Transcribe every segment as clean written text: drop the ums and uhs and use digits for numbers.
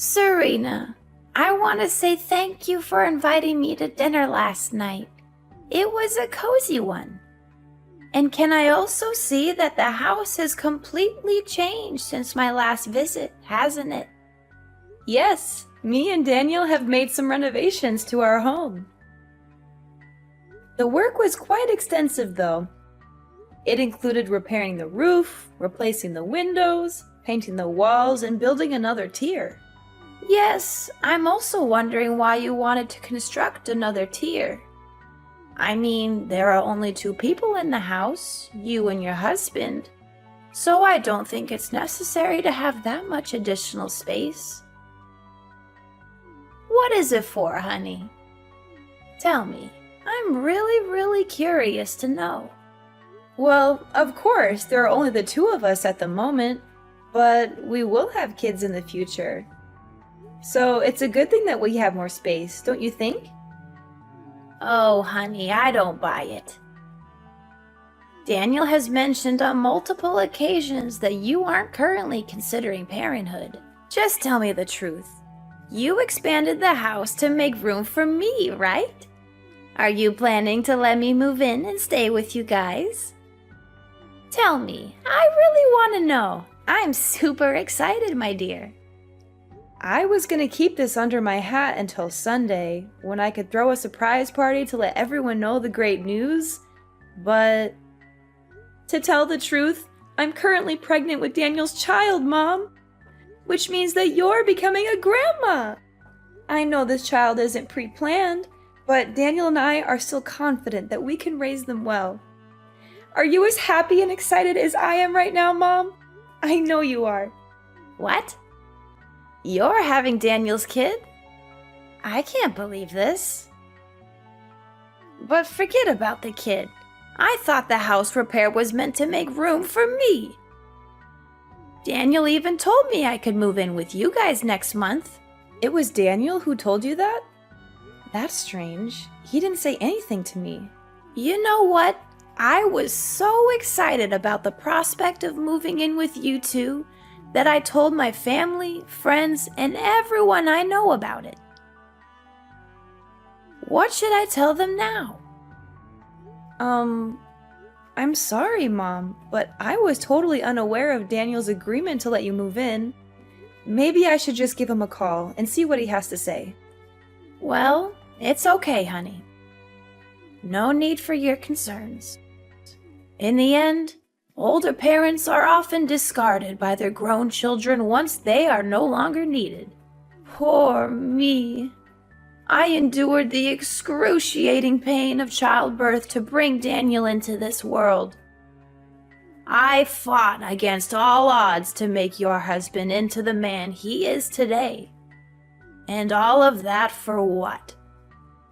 Serena, I want to say thank you for inviting me to dinner last night. It was a cozy one. And can I also see that the house has completely changed since my last visit, hasn't it? Yes, me and Daniel have made some renovations to our home. The work was quite extensive though. It included repairing the roof, replacing the windows, painting the walls, and building another tier. Yes, I'm also wondering why you wanted to construct another tier. I mean, there are only 2 people in the house, you and your husband, so I don't think it's necessary to have that much additional space. What is it for, honey? Tell me. I'm really curious to know. Well, of course, there are only the 2 of us at the moment, but we will have kids in the future. So it's a good thing that we have more space, don't you think? Oh, honey, I don't buy it. Daniel has mentioned on multiple occasions that you aren't currently considering parenthood. Just tell me the truth. You expanded the house to make room for me, right? Are you planning to let me move in and stay with you guys? Tell me, I really want to know. I'm super excited, my dear. I was gonna keep this under my hat until Sunday, when I could throw a surprise party to let everyone know the great news, but to tell the truth, I'm currently pregnant with Daniel's child, Mom, which means that you're becoming a grandma. I know this child isn't pre-planned, but Daniel and I are still confident that we can raise them well. Are you as happy and excited as I am right now, Mom? I know you are. What? You're having Daniel's kid? I can't believe this. But forget about the kid. I thought the house repair was meant to make room for me. Daniel even told me I could move in with you guys next month. It was Daniel who told you that? That's strange. He didn't say anything to me. You know what? I was so excited about the prospect of moving in with you two that I told my family, friends, and everyone I know about it. What should I tell them now? I'm sorry, Mom, but I was totally unaware of Daniel's agreement to let you move in. Maybe I should just give him a call and see what he has to say. Well, it's okay, honey. No need for your concerns. In the end, older parents are often discarded by their grown children once they are no longer needed. Poor me. I endured the excruciating pain of childbirth to bring Daniel into this world. I fought against all odds to make your husband into the man he is today. And all of that for what?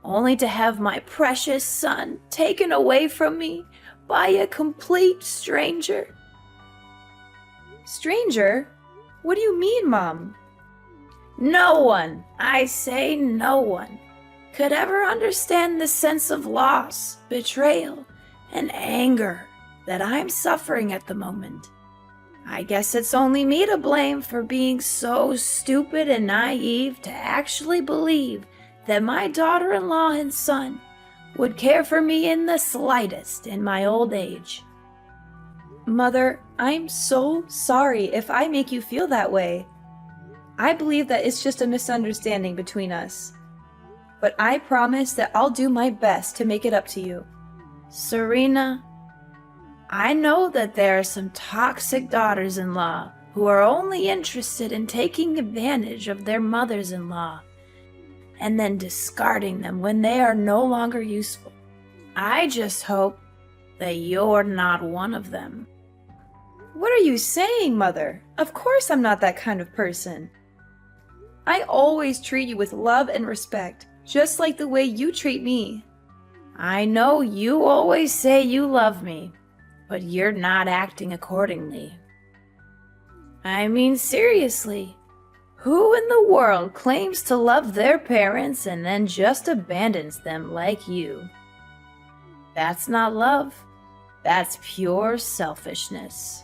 Only to have my precious son taken away from me by a complete stranger. Stranger? What do you mean, Mom? No one, I say no one, could ever understand the sense of loss, betrayal, and anger that I'm suffering at the moment. I guess it's only me to blame for being so stupid and naive to actually believe that my daughter-in-law and son would care for me in the slightest in my old age. Mother, I'm so sorry if I make you feel that way. I believe that it's just a misunderstanding between us. But I promise that I'll do my best to make it up to you. Serena, I know that there are some toxic daughters-in-law who are only interested in taking advantage of their mothers-in-law and then discarding them when they are no longer useful. I just hope that you're not one of them. What are you saying, Mother? Of course I'm not that kind of person. I always treat you with love and respect, just like the way you treat me. I know you always say you love me, but you're not acting accordingly. I mean, seriously, who in the world claims to love their parents and then just abandons them like you? That's not love. That's pure selfishness.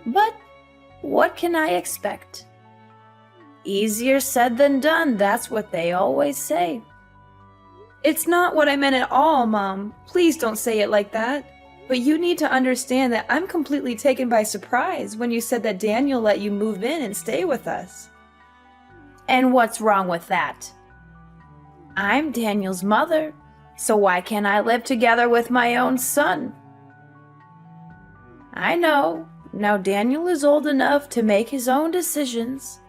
But what can I expect? Easier said than done, that's what they always say. It's not what I meant at all, Mom. Please don't say it like that. But you need to understand that I'm completely taken by surprise when you said that Daniel let you move in and stay with us. And what's wrong with that? I'm Daniel's mother, so why can't I live together with my own son? I know, now Daniel is old enough to make his own decisions.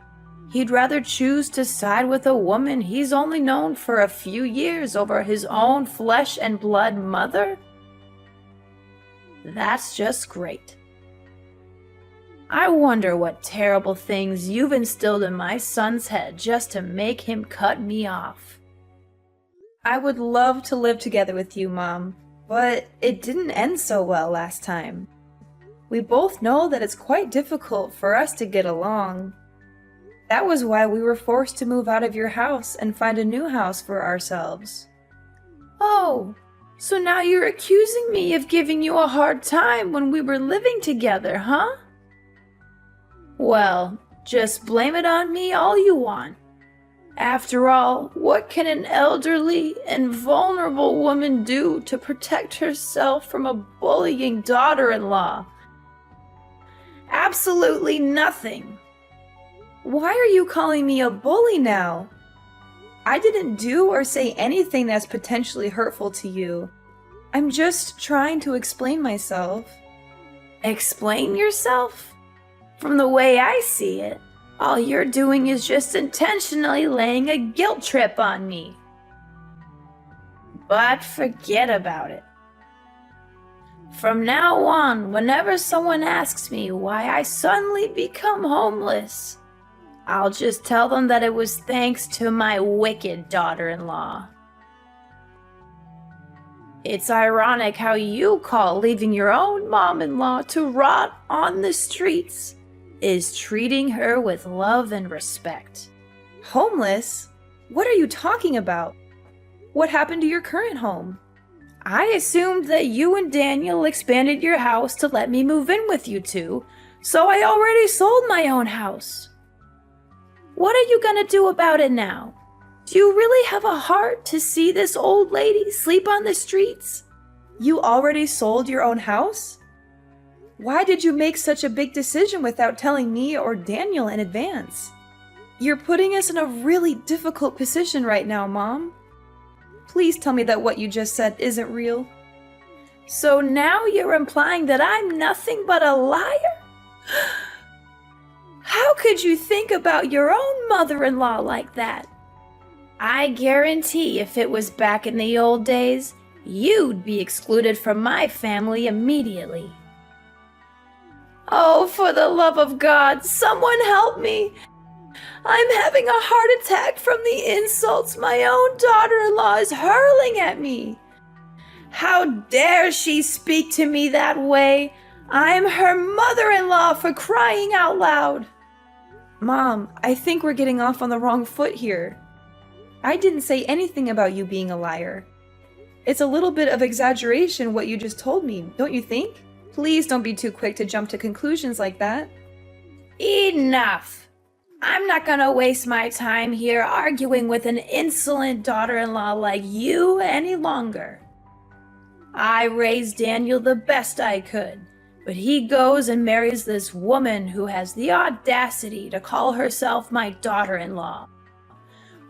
He'd rather choose to side with a woman he's only known for a few years over his own flesh and blood mother? That's just great. I wonder what terrible things you've instilled in my son's head just to make him cut me off. I would love to live together with you, Mom, but it didn't end so well last time. We both know that it's quite difficult for us to get along. That was why we were forced to move out of your house and find a new house for ourselves. Oh, so now you're accusing me of giving you a hard time when we were living together, huh? Well, just blame it on me all you want. After all, what can an elderly and vulnerable woman do to protect herself from a bullying daughter-in-law? Absolutely nothing. Why are you calling me a bully now? I didn't do or say anything that's potentially hurtful to you. I'm just trying to explain myself. Explain yourself? From the way I see it, all you're doing is just intentionally laying a guilt trip on me. But forget about it. From now on, whenever someone asks me why I suddenly become homeless, I'll just tell them that it was thanks to my wicked daughter-in-law. It's ironic how you call leaving your own mom-in-law to rot on the streets is treating her with love and respect. Homeless? What are you talking about? What happened to your current home? I assumed that you and Daniel expanded your house to let me move in with you two, so I already sold my own house. What are you gonna do about it now? Do you really have a heart to see this old lady sleep on the streets? You already sold your own house? Why did you make such a big decision without telling me or Daniel in advance? You're putting us in a really difficult position right now, Mom. Please tell me that what you just said isn't real. So now you're implying that I'm nothing but a liar? How could you think about your own mother-in-law like that? I guarantee if it was back in the old days, you'd be excluded from my family immediately. Oh, for the love of God, someone help me! I'm having a heart attack from the insults my own daughter-in-law is hurling at me. How dare she speak to me that way? I'm her mother-in-law, for crying out loud. Mom, I think we're getting off on the wrong foot here. I didn't say anything about you being a liar. It's a little bit of exaggeration what you just told me, don't you think? Please don't be too quick to jump to conclusions like that. Enough! I'm not gonna waste my time here arguing with an insolent daughter-in-law like you any longer. I raised Daniel the best I could, but he goes and marries this woman who has the audacity to call herself my daughter-in-law,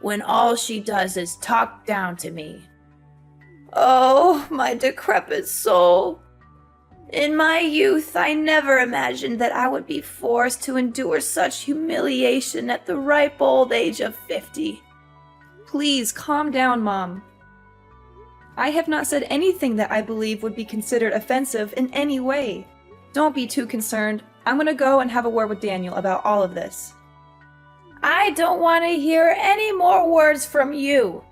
when all she does is talk down to me. Oh, my decrepit soul. In my youth, I never imagined that I would be forced to endure such humiliation at the ripe old age of 50. Please calm down, Mom. I have not said anything that I believe would be considered offensive in any way. Don't be too concerned. I'm gonna go and have a word with Daniel about all of this. I don't want to hear any more words from you.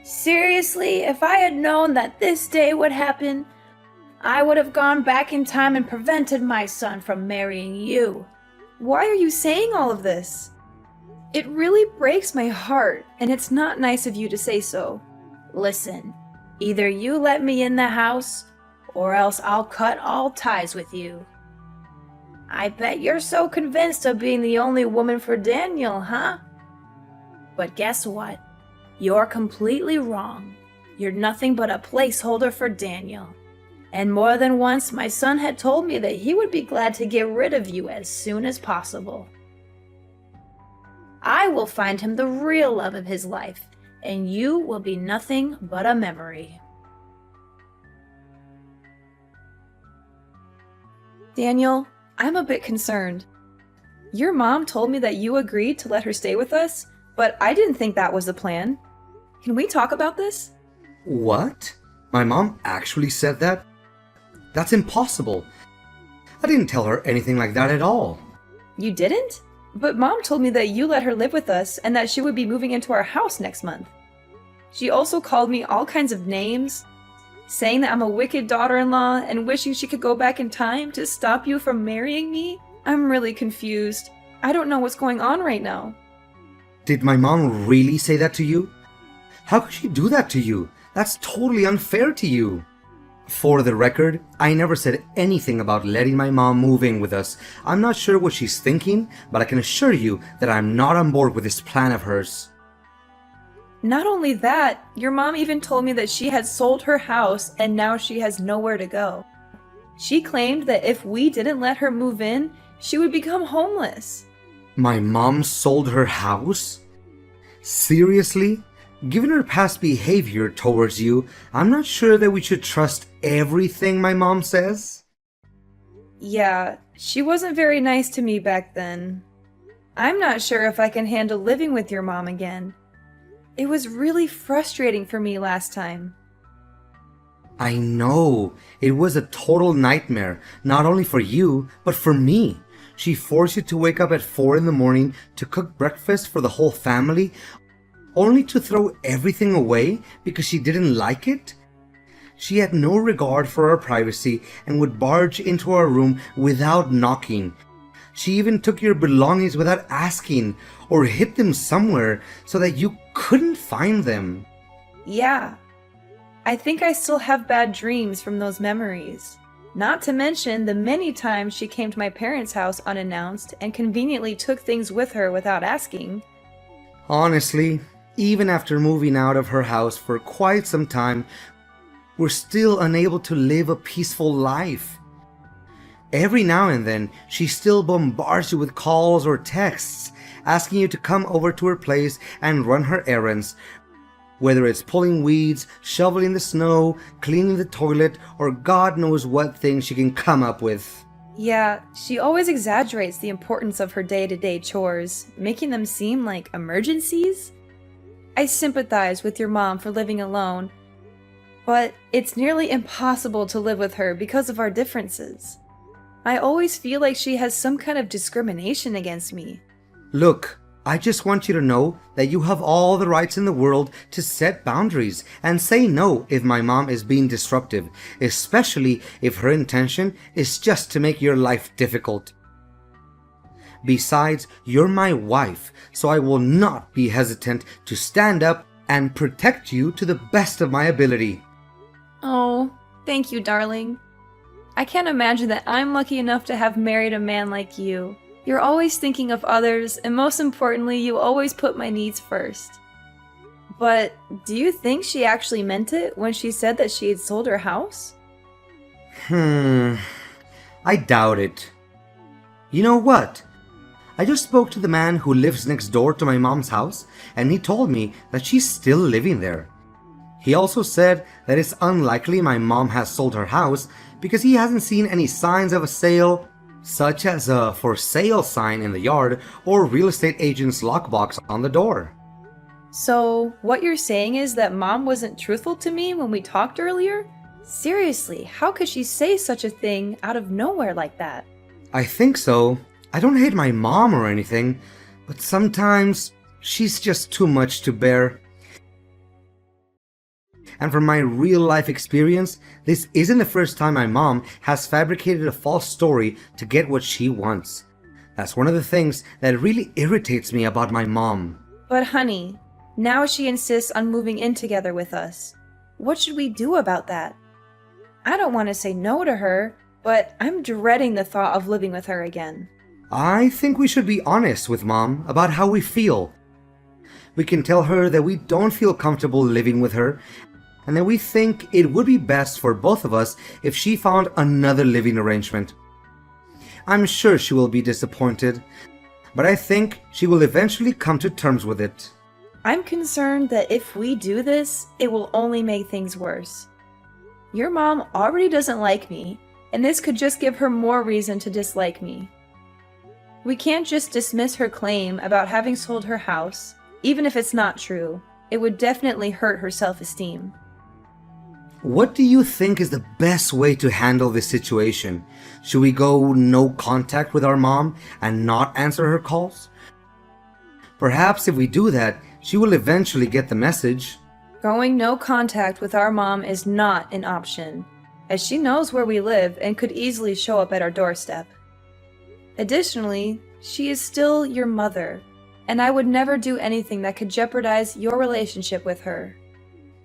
Seriously, if I had known that this day would happen, I would have gone back in time and prevented my son from marrying you. Why are you saying all of this? It really breaks my heart, and it's not nice of you to say so. Listen, either you let me in the house, or else I'll cut all ties with you. I bet you're so convinced of being the only woman for Daniel, huh? But guess what? You're completely wrong. You're nothing but a placeholder for Daniel. And more than once, my son had told me that he would be glad to get rid of you as soon as possible. I will find him the real love of his life, and you will be nothing but a memory. Daniel, I'm a bit concerned. Your mom told me that you agreed to let her stay with us, but I didn't think that was the plan. Can we talk about this? What? My mom actually said that? That's impossible. I didn't tell her anything like that at all. You didn't? But Mom told me that you let her live with us and that she would be moving into our house next month. She also called me all kinds of names, saying that I'm a wicked daughter-in-law and wishing she could go back in time to stop you from marrying me. I'm really confused. I don't know what's going on right now. Did my mom really say that to you? How could she do that to you? That's totally unfair to you. For the record, I never said anything about letting my mom move in with us. I'm not sure what she's thinking, but I can assure you that I'm not on board with this plan of hers. Not only that, your mom even told me that she had sold her house and now she has nowhere to go. She claimed that if we didn't let her move in, she would become homeless. My mom sold her house? Seriously? Given her past behavior towards you, I'm not sure that we should trust everything my mom says. Yeah, she wasn't very nice to me back then. I'm not sure if I can handle living with your mom again. It was really frustrating for me last time. I know. It was a total nightmare, not only for you, but for me. She forced you to wake up at 4 in the morning to cook breakfast for the whole family, only to throw everything away because she didn't like it? She had no regard for our privacy and would barge into our room without knocking. She even took your belongings without asking or hid them somewhere so that you couldn't find them. Yeah, I think I still have bad dreams from those memories. Not to mention the many times she came to my parents' house unannounced and conveniently took things with her without asking. Honestly, even after moving out of her house for quite some time, we're still unable to live a peaceful life. Every now and then, she still bombards you with calls or texts, asking you to come over to her place and run her errands, whether it's pulling weeds, shoveling the snow, cleaning the toilet, or God knows what things she can come up with. Yeah, she always exaggerates the importance of her day-to-day chores, making them seem like emergencies. I sympathize with your mom for living alone, but it's nearly impossible to live with her because of our differences. I always feel like she has some kind of discrimination against me. Look, I just want you to know that you have all the rights in the world to set boundaries and say no if my mom is being disruptive, especially if her intention is just to make your life difficult. Besides, you're my wife, so I will not be hesitant to stand up and protect you to the best of my ability. Oh, thank you, darling. I can't imagine that I'm lucky enough to have married a man like you. You're always thinking of others, and most importantly, you always put my needs first. But do you think she actually meant it when she said that she had sold her house? I doubt it. You know what? I just spoke to the man who lives next door to my mom's house, and he told me that she's still living there. He also said that it's unlikely my mom has sold her house because he hasn't seen any signs of a sale, such as a for sale sign in the yard or real estate agent's lockbox on the door. So, what you're saying is that Mom wasn't truthful to me when we talked earlier? Seriously, how could she say such a thing out of nowhere like that? I think so. I don't hate my mom or anything, but sometimes she's just too much to bear. And from my real life experience, this isn't the first time my mom has fabricated a false story to get what she wants. That's one of the things that really irritates me about my mom. But honey, now she insists on moving in together with us. What should we do about that? I don't want to say no to her, but I'm dreading the thought of living with her again. I think we should be honest with Mom about how we feel. We can tell her that we don't feel comfortable living with her, and that we think it would be best for both of us if she found another living arrangement. I'm sure she will be disappointed, but I think she will eventually come to terms with it. I'm concerned that if we do this, it will only make things worse. Your mom already doesn't like me, and this could just give her more reason to dislike me. We can't just dismiss her claim about having sold her house, even if it's not true. It would definitely hurt her self-esteem. What do you think is the best way to handle this situation? Should we go no contact with our mom and not answer her calls? Perhaps if we do that, she will eventually get the message. Going no contact with our mom is not an option, as she knows where we live and could easily show up at our doorstep. Additionally, she is still your mother, and I would never do anything that could jeopardize your relationship with her.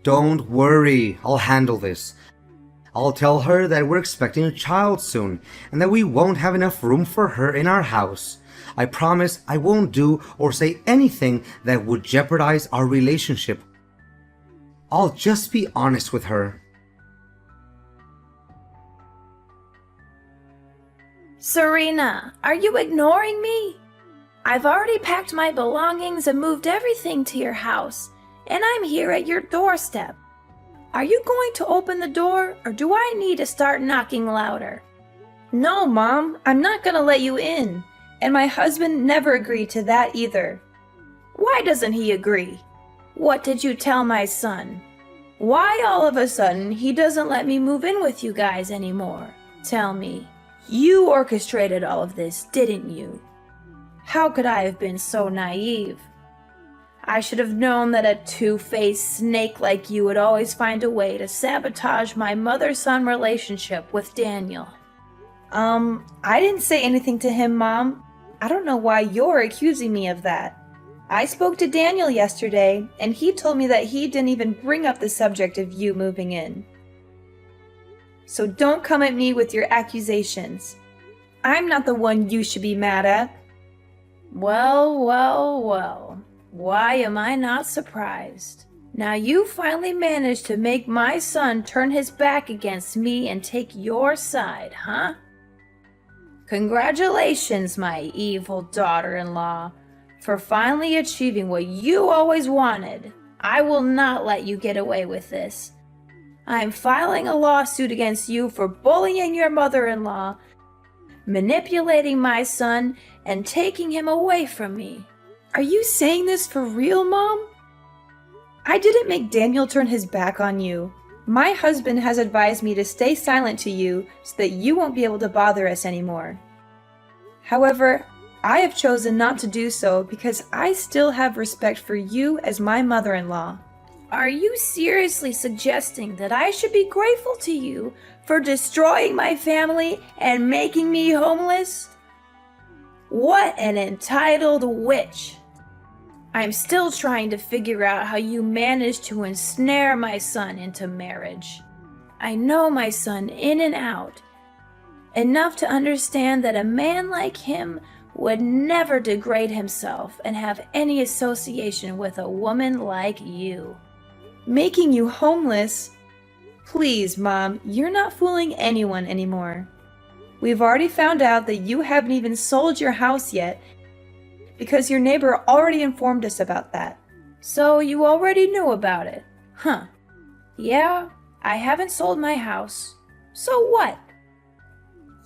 Don't worry, I'll handle this. I'll tell her that we're expecting a child soon and that we won't have enough room for her in our house. I promise I won't do or say anything that would jeopardize our relationship. I'll just be honest with her. Serena, are you ignoring me? I've already packed my belongings and moved everything to your house, and I'm here at your doorstep. Are you going to open the door, or do I need to start knocking louder? No, Mom, I'm not gonna let you in, and my husband never agreed to that either. Why doesn't he agree? What did you tell my son? Why all of a sudden he doesn't let me move in with you guys anymore? Tell me, you orchestrated all of this, didn't you? How could I have been so naive? I should have known that a two-faced snake like you would always find a way to sabotage my mother-son relationship with Daniel. I didn't say anything to him, Mom. I don't know why you're accusing me of that. I spoke to Daniel yesterday, and he told me that he didn't even bring up the subject of you moving in. So don't come at me with your accusations. I'm not the one you should be mad at. Well, well, well. Why am I not surprised? Now you finally managed to make my son turn his back against me and take your side, huh? Congratulations, my evil daughter-in-law, for finally achieving what you always wanted. I will not let you get away with this. I am filing a lawsuit against you for bullying your mother-in-law, manipulating my son, and taking him away from me. Are you saying this for real, Mom? I didn't make Daniel turn his back on you. My husband has advised me to stay silent to you so that you won't be able to bother us anymore. However, I have chosen not to do so because I still have respect for you as my mother-in-law. Are you seriously suggesting that I should be grateful to you for destroying my family and making me homeless? What an entitled witch! I'm still trying to figure out how you managed to ensnare my son into marriage. I know my son in and out, enough to understand that a man like him would never degrade himself and have any association with a woman like you. Making you homeless? Please, Mom, you're not fooling anyone anymore. We've already found out that you haven't even sold your house yet because your neighbor already informed us about that. So you already knew about it, huh? Yeah, I haven't sold my house. So what?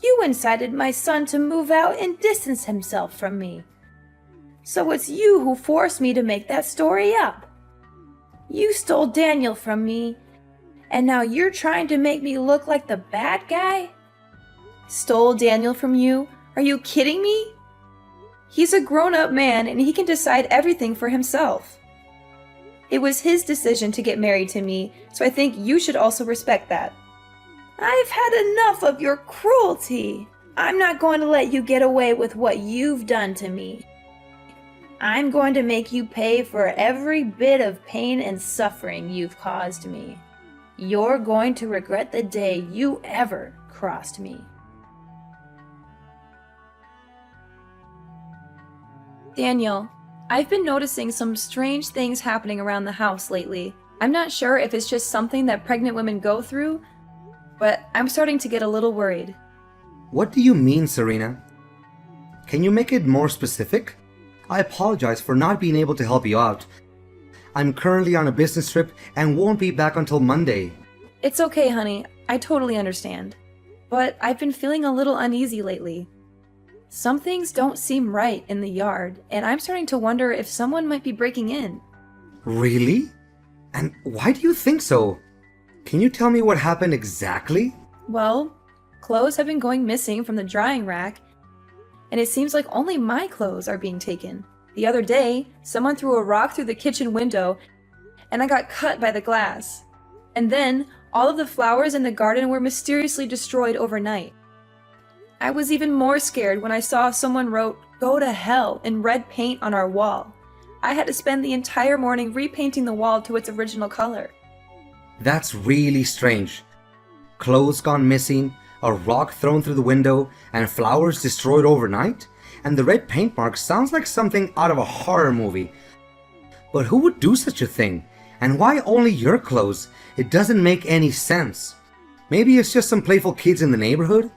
You incited my son to move out and distance himself from me. So it's you who forced me to make that story up. You stole Daniel from me, and now you're trying to make me look like the bad guy? Stole Daniel from you? Are you kidding me? He's a grown-up man and he can decide everything for himself. It was his decision to get married to me, so I think you should also respect that. I've had enough of your cruelty. I'm not going to let you get away with what you've done to me. I'm going to make you pay for every bit of pain and suffering you've caused me. You're going to regret the day you ever crossed me. Daniel, I've been noticing some strange things happening around the house lately. I'm not sure if it's just something that pregnant women go through, but I'm starting to get a little worried. What do you mean, Serena? Can you make it more specific? I apologize for not being able to help you out. I'm currently on a business trip and won't be back until Monday. It's okay, honey. I totally understand. But I've been feeling a little uneasy lately. Some things don't seem right in the yard, and I'm starting to wonder if someone might be breaking in. Really? And why do you think so? Can you tell me what happened exactly? Well, clothes have been going missing from the drying rack, and it seems like only my clothes are being taken. The other day, someone threw a rock through the kitchen window, and I got cut by the glass. And then, all of the flowers in the garden were mysteriously destroyed overnight. I was even more scared when I saw someone wrote, "Go to hell," in red paint on our wall. I had to spend the entire morning repainting the wall to its original color. That's really strange. Clothes gone missing, a rock thrown through the window, and flowers destroyed overnight? And the red paint mark sounds like something out of a horror movie. But who would do such a thing? And why only your clothes? It doesn't make any sense. Maybe it's just some playful kids in the neighborhood?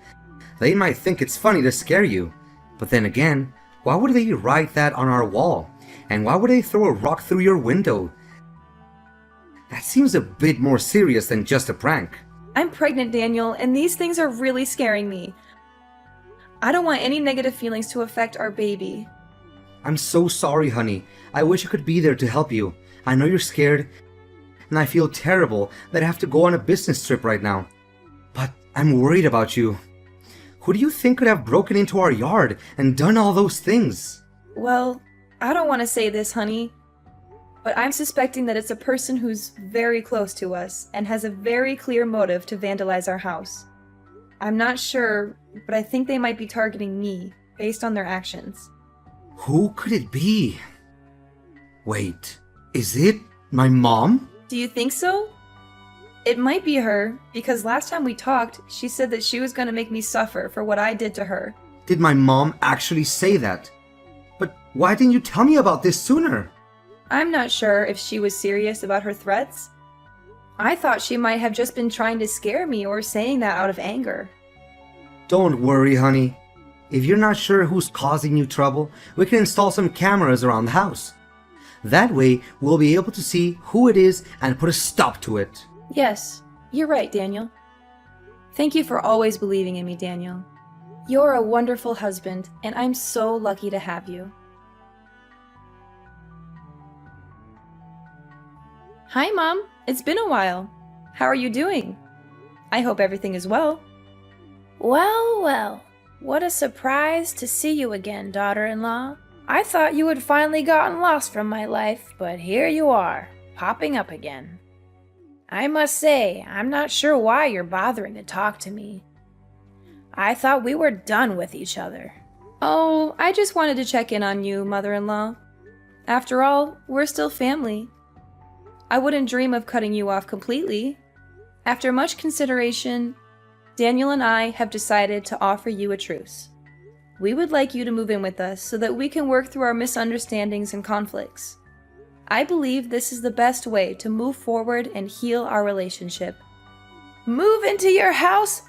They might think it's funny to scare you. But then again, why would they write that on our wall? And why would they throw a rock through your window? That seems a bit more serious than just a prank. I'm pregnant, Daniel, and these things are really scaring me. I don't want any negative feelings to affect our baby. I'm so sorry, honey. I wish I could be there to help you. I know you're scared, and I feel terrible that I have to go on a business trip right now. But I'm worried about you. Who do you think could have broken into our yard and done all those things? Well, I don't want to say this, honey, but I'm suspecting that it's a person who's very close to us and has a very clear motive to vandalize our house. I'm not sure, but I think they might be targeting me based on their actions. Who could it be? Wait, is it my mom? Do you think so? It might be her, because last time we talked, she said that she was going to make me suffer for what I did to her. Did my mom actually say that? But why didn't you tell me about this sooner? I'm not sure if she was serious about her threats. I thought she might have just been trying to scare me or saying that out of anger. Don't worry, honey. If you're not sure who's causing you trouble, we can install some cameras around the house. That way, we'll be able to see who it is and put a stop to it. Yes, you're right, Daniel. Thank you for always believing in me, Daniel. You're a wonderful husband, and I'm so lucky to have you. Hi, Mom. It's been a while. How are you doing? I hope everything is well. Well, well, what a surprise to see you again, daughter-in-law. I thought you had finally gotten lost from my life, but here you are, popping up again. I must say, I'm not sure why you're bothering to talk to me. I thought we were done with each other. Oh, I just wanted to check in on you, mother-in-law. After all, we're still family. I wouldn't dream of cutting you off completely. After much consideration, Daniel and I have decided to offer you a truce. We would like you to move in with us so that we can work through our misunderstandings and conflicts. I believe this is the best way to move forward and heal our relationship. Move into your house?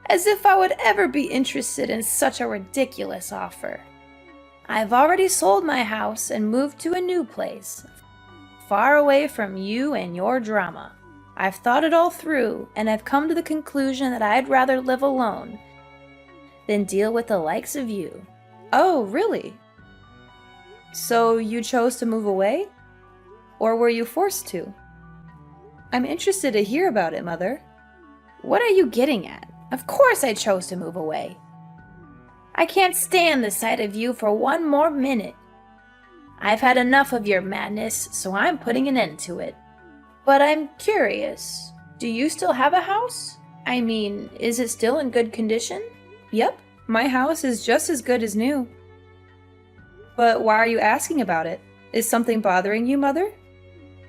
As if I would ever be interested in such a ridiculous offer. I've already sold my house and moved to a new place, far away from you and your drama. I've thought it all through, and I've come to the conclusion that I'd rather live alone than deal with the likes of you. Oh, really? So you chose to move away? Or were you forced to? I'm interested to hear about it, Mother. What are you getting at? Of course I chose to move away. I can't stand the sight of you for one more minute. I've had enough of your madness, so I'm putting an end to it. But I'm curious, do you still have a house? I mean, is it still in good condition? Yep, my house is just as good as new. But why are you asking about it? Is something bothering you, Mother?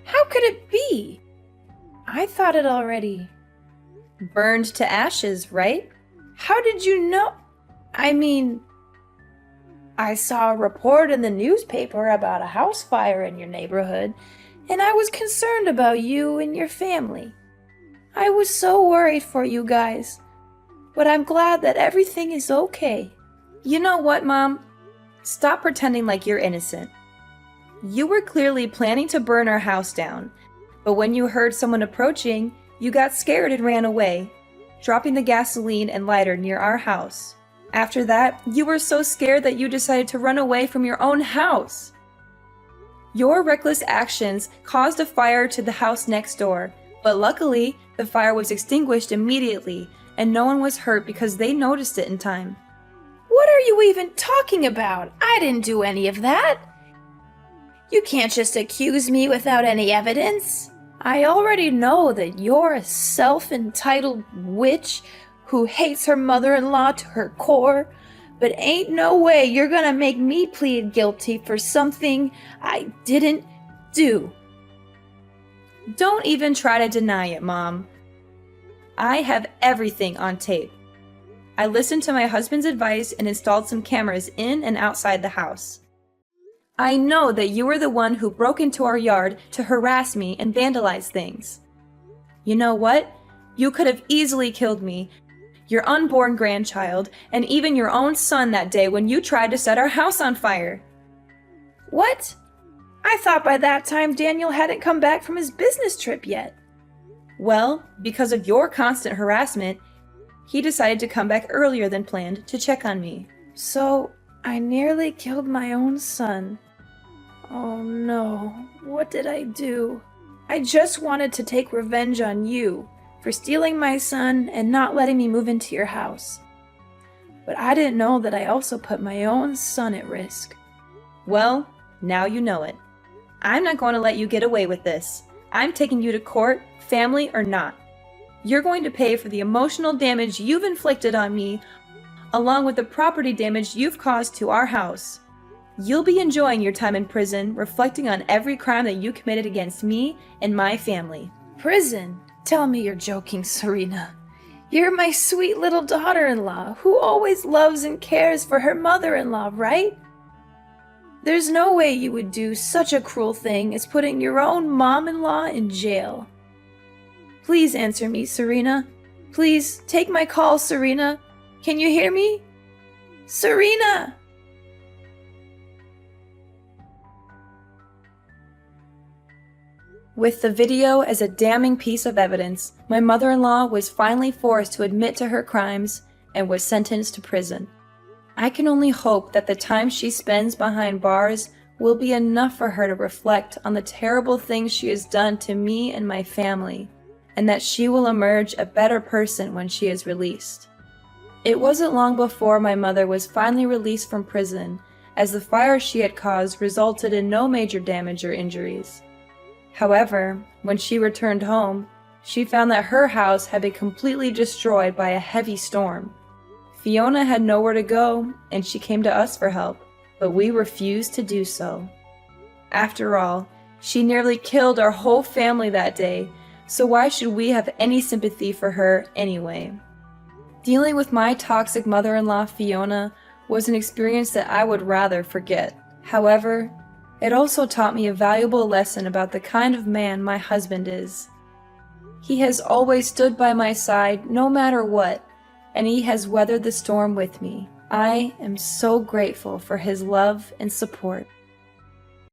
How could it be? I thought it already burned to ashes, right? How did you know? I mean, I saw a report in the newspaper about a house fire in your neighborhood, and I was concerned about you and your family. I was so worried for you guys, but I'm glad that everything is okay. You know what, Mom? Stop pretending like you're innocent. You were clearly planning to burn our house down, but when you heard someone approaching, you got scared and ran away, dropping the gasoline and lighter near our house. After that, you were so scared that you decided to run away from your own house. Your reckless actions caused a fire to the house next door, but luckily, the fire was extinguished immediately and no one was hurt because they noticed it in time. What are you even talking about? I didn't do any of that. You can't just accuse me without any evidence. I already know that you're a self-entitled witch who hates her mother-in-law to her core, but ain't no way you're gonna make me plead guilty for something I didn't do. Don't even try to deny it, Mom. I have everything on tape. I listened to my husband's advice and installed some cameras in and outside the house. I know that you were the one who broke into our yard to harass me and vandalize things. You know what? You could have easily killed me, your unborn grandchild, and even your own son that day when you tried to set our house on fire. What? I thought by that time Daniel hadn't come back from his business trip yet. Well, because of your constant harassment, he decided to come back earlier than planned to check on me. So, I nearly killed my own son. Oh no, what did I do? I just wanted to take revenge on you for stealing my son and not letting me move into your house. But I didn't know that I also put my own son at risk. Well, now you know it. I'm not going to let you get away with this. I'm taking you to court, family or not. You're going to pay for the emotional damage you've inflicted on me, along with the property damage you've caused to our house. You'll be enjoying your time in prison, reflecting on every crime that you committed against me and my family. Prison? Tell me you're joking, Serena. You're my sweet little daughter-in-law who always loves and cares for her mother-in-law, right? There's no way you would do such a cruel thing as putting your own mom-in-law in jail. Please answer me, Serena. Please, take my call, Serena. Can you hear me? Serena! With the video as a damning piece of evidence, my mother-in-law was finally forced to admit to her crimes and was sentenced to prison. I can only hope that the time she spends behind bars will be enough for her to reflect on the terrible things she has done to me and my family, and that she will emerge a better person when she is released. It wasn't long before my mother was finally released from prison, as the fire she had caused resulted in no major damage or injuries. However, when she returned home, she found that her house had been completely destroyed by a heavy storm. Fiona had nowhere to go, and she came to us for help, but we refused to do so. After all, she nearly killed our whole family that day, so why should we have any sympathy for her anyway? Dealing with my toxic mother-in-law Fiona was an experience that I would rather forget. However, it also taught me a valuable lesson about the kind of man my husband is. He has always stood by my side no matter what, and he has weathered the storm with me. I am so grateful for his love and support.